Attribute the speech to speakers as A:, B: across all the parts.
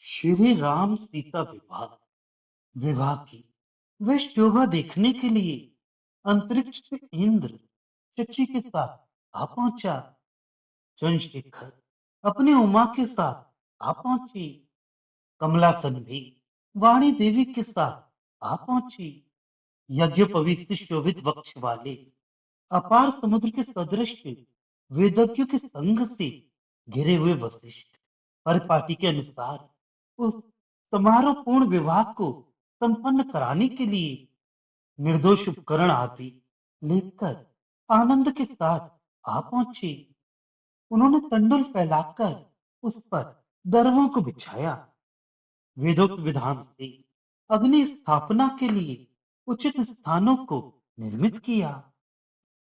A: श्री राम सीता विवाह विवाह की वह शोभा देखने के लिए अंतरिक्ष से इंद्र शची के साथ आ पहुंचा। चंद्रशेखर अपनी उमा के साथ आ पहुंची। कमलासन भी वाणी देवी के साथ आ पहुंची। यज्ञोपवीत से शोभित वक्ष वाले अपार समुद्र के सदृश वेदज्ञों के संग से घिरे हुए वशिष्ठ परिपाटी के अनुसार उस समारोहपूर्ण विवाह को संपन्न कराने के लिए निर्दोष उपकरण आदि लेकर आनंद के साथ आ पहुंचे। उन्होंने तंडुल फैलाकर उस पर दर्वों को बिछाया। वेदोक्त विधान से अग्नि स्थापना के लिए उचित स्थानों को निर्मित किया।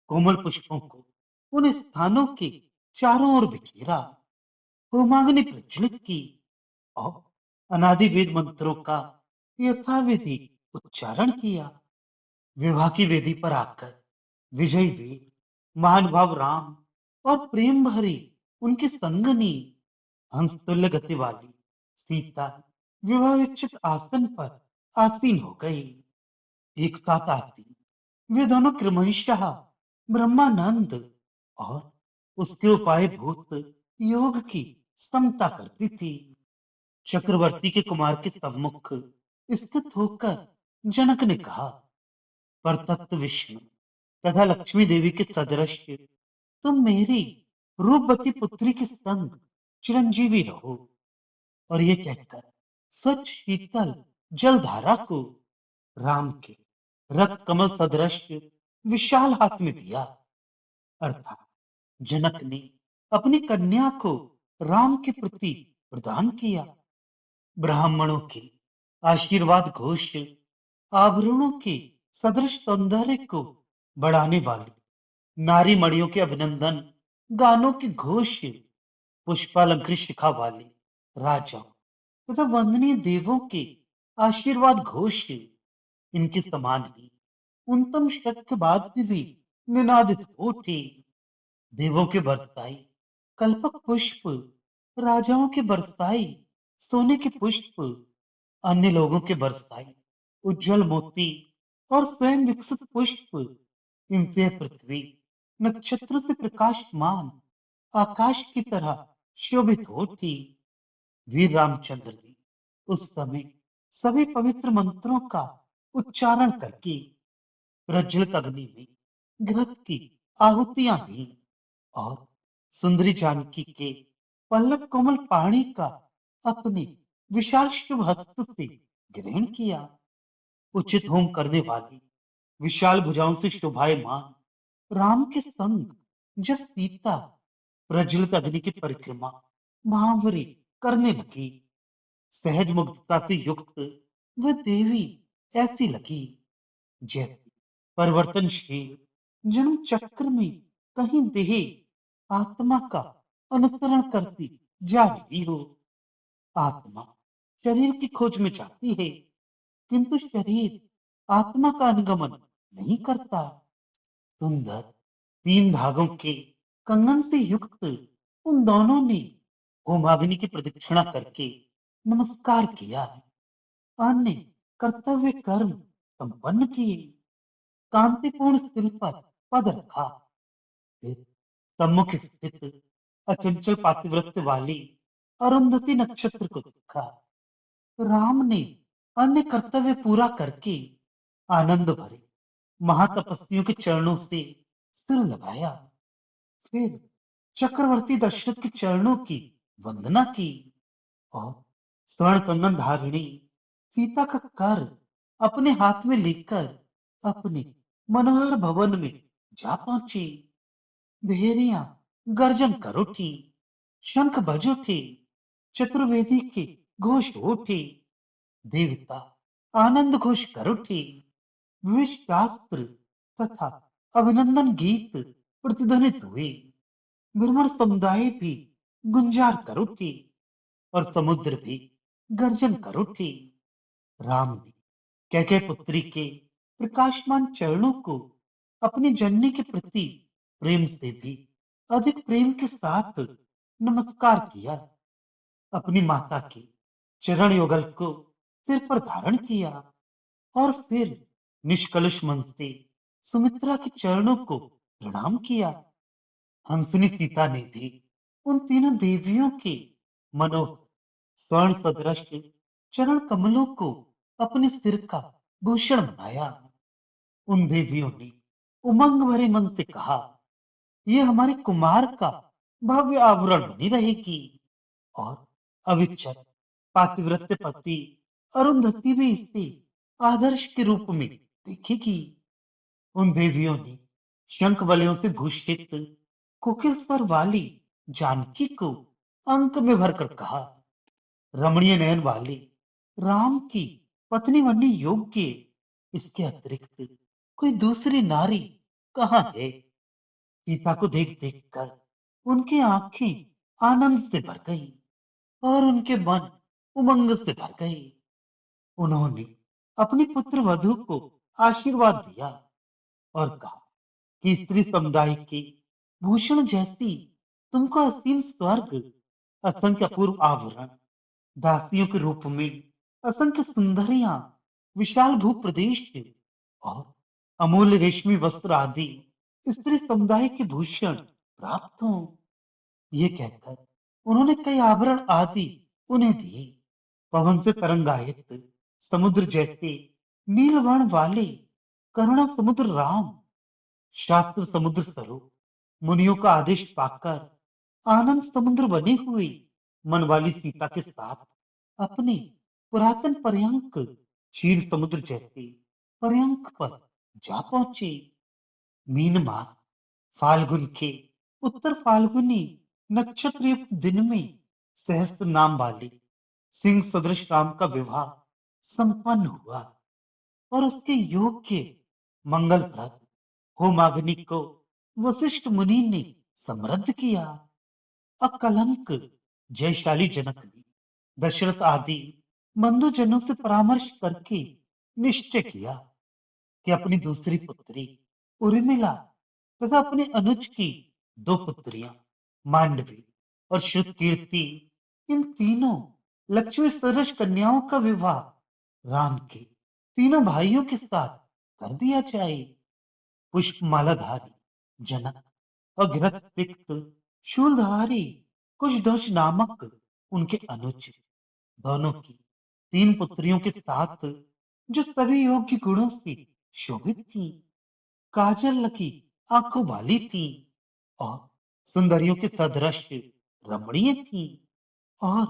A: कोमल पुष्पों को उन स्थानों के चारों ओर बिखेरा। होमाग्नि प्रज्वलित की और अनादि वेद मंत्रों का यथाविधि उच्चारण किया। विवाह की वेदी पर आकर विजय वीर महानुभाव राम और प्रेम भरी उनकी संगनी हंसतुल्य गति वाली सीता विवाह इच्छित आसन पर आसीन हो गई। एक साथ आती वे दोनों क्रमशः ब्रह्मानंद और उसके उपाय भूत योग की समता करती थी। चक्रवर्ती के कुमार के सम्मुख स्थित होकर जनक ने कहा, पर तत्व विष्णु तथा लक्ष्मी देवी के सदृश तुम मेरी रूपवती पुत्री के संग चिरंजीवी रहो। और ये कहकर स्वच्छ शीतल जलधारा को राम के रक्त कमल सदृश विशाल हाथ में दिया। अर्थात जनक ने अपनी कन्या को राम के प्रति प्रदान किया। ब्राह्मणों के आशीर्वाद घोष आभरणों के सदृश सौंदर्य को बढ़ाने वाली नारी मणियों के अभिनंदन गानों के घोष पुष्पालंकृत शिखा वाले राजाओं तथा वंदनीय देवों के आशीर्वाद घोष इनके समान ही उनतम शक्ति बाद में भी निनादित हो उठे। देवों के बरसाई कल्पक पुष्प, राजाओं के बरसाई सोने के पुष्प, अन्य लोगों के बरसाई उज्जवल मोती और स्वयं विकसित पुष्प, इनसे पृथ्वी नक्षत्रों से प्रकाशमान आकाश की तरह शोभित हो उठी। वीर रामचंद्र ने उस समय सभी पवित्र मंत्रों का उच्चारण करके प्रज्वलित अग्नि में घृत की आहुतियां दी और सुंदरी जानकी के पल्लव कोमल पाणी का अपने विशाल शुभ हस्त से ग्रहण किया। उचित होम करने वाली विशाल भुजाओं से शोभायमान राम के संग जब सीता प्रज्वलित अग्नि की परिक्रमा महावरी करने लगी, सहज मुग्धता से युक्त वह देवी ऐसी लगी जैसे परिवर्तनशील जन्म चक्र में कहीं देह आत्मा का अनुसरण करती जा रही हो। आत्मा शरीर की खोज में जाती है, किंतु शरीर आत्मा का अनुगमन नहीं करता। सुंदर तीन धागों के कंगन से युक्त उन दोनों ने होमाग्नि की प्रदक्षिणा करके नमस्कार किया। अन्य कर्तव्य कर्म संपन्न किए। कांतिपूर्ण स्थिल पर पद रखा। फिर सम्मुख स्थित अचंचल पातिव्रत्य वाली अरुंधति नक्षत्र को देखा। राम ने अन्य कर्तव्य पूरा करके आनंद भरे महातपस्वियों के चरणों से सिर लगाया। फिर चक्रवर्ती दशरथ के चरणों की वंदना की और स्वर्ण कंगन धारिणी सीता का कर अपने हाथ में लेकर अपने मनोहर भवन में जा पहुंची। भेड़िया गर्जन कर उठी, शंख बज उठे, चतुर्वेदी के घोष उठे, देवता आनंद घोष कर उठे, विविध शास्त्र तथा अभिनंदन गीत प्रतिध्वनित हुए। ब्राह्मण समुदाय भी गुंजार कर उठे और समुद्र भी गर्जन कर उठे। राम ने कैकेयी पुत्री के प्रकाशमान चरणों को अपनी जननी के प्रति प्रेम से भी अधिक प्रेम के साथ नमस्कार किया। अपनी माता के चरण युगल को सिर पर धारण किया और फिर निष्कलुष मन से सुमित्रा के चरणों को प्रणाम किया। हंसनी सीता ने भी उन तीनों देवियों के मनोहर स्वर्ण सदृश चरण कमलों को अपने सिर का भूषण बनाया। उन देवियों ने उमंग भरे मन से कहा, ये हमारे कुमार का भव्य आवरण बनी रहेगी और अविचल पातिव्रत्य पति अरुंधति भी इसे आदर्श के रूप में देखेगी। उन देवियों ने शंख वलयों से भूषित कोकिल स्वर वाली जानकी को अंक में भरकर कहा, रमणीय नयन वाली राम की पत्नी बनने योग्य इसके अतिरिक्त कोई दूसरी नारी कहाँ है। सीता को देख देख कर उनकी आंखें आनंद से भर गई और उनके मन उमंग से भर गए। उन्होंने अपनी पुत्र वधु को आशीर्वाद दिया और कहा कि स्त्री समुदाय के भूषण जैसी तुमको असीम स्वर्ग, असंख्य अपूर्व आवरण, दासियों के रूप में असंख्य सुंदरियां, विशाल भू प्रदेश और अमूल्य रेशमी वस्त्र आदि स्त्री समुदाय के भूषण प्राप्त हों। ये कहकर उन्होंने कई आभरण आदि उन्हें दिए। पवन से तरंगायित समुद्र जैसे नीलवर्ण वाले करुणा समुद्र राम, शास्त्र समुद्र स्वरूप मुनियों का आदेश पाकर आनंद समुद्र बने हुए मन वाली सीता के साथ अपने पुरातन पर्यंक क्षीर समुद्र जैसे पर्यंक पर जा पहुंचे। मीन मास फाल्गुन के उत्तर फाल्गुनी नक्षत्र युक्त दिन में सहस्त्र नाम वाले सिंह सदृश राम का विवाह संपन्न हुआ और उसके योग्य मंगलप्रद होमाग्नि को वशिष्ठ मुनि ने समृद्ध किया। अकलंक जयशाली जनक ने दशरथ आदि बंधुजनों से परामर्श करके निश्चय किया कि अपनी दूसरी पुत्री उर्मिला तथा अपने अनुज की दो पुत्रियां मांडवी और श्रुतकीर्ति, इन तीनों लक्ष्मी सदृश कन्याओं का विवाह राम के तीनों भाइयों के साथ कर दिया जाए। पुष्पमालाधारी जनक और घृत तिक्त शूलधारी कुशध्वज नामक उनके अनुज दोनों की तीन पुत्रियों के साथ, जो सभी योग्य गुणों से शोभित थी, काजल लगी आंखों वाली थी और सुंदरियों के सदृश रमणीय थी और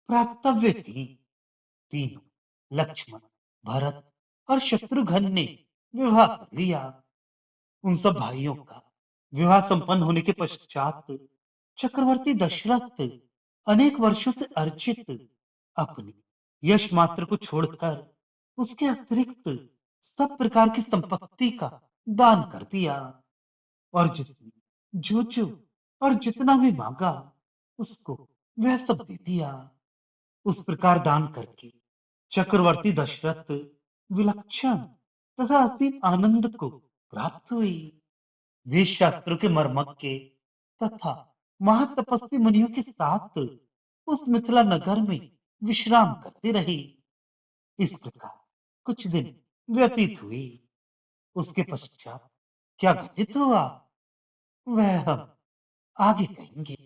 A: प्राप्तव्य थी, तीनों लक्ष्मण, भरत और शत्रुघ्न ने विवाह कर लिया। उन सब भाइयों का विवाह संपन्न होने के पश्चात चक्रवर्ती दशरथ अनेक वर्षों से अर्जित अपनी यश मात्र को छोड़कर उसके अतिरिक्त सब प्रकार की संपत्ति का दान कर दिया और जिसने जो और जितना भी मांगा उसको वह सब दे दिया। उस प्रकार दान करके चक्रवर्ती दशरथ विलक्षण तथा असीम आनंद को प्राप्त हुई। वेद शास्त्रों के मर्मज्ञ तथा महातपस्वी मुनियों के साथ उस मिथिला नगर में विश्राम करते रहे। इस प्रकार कुछ दिन व्यतीत हुए। उसके पश्चात क्या घटित हुआ वह हम आगे कहेंगे।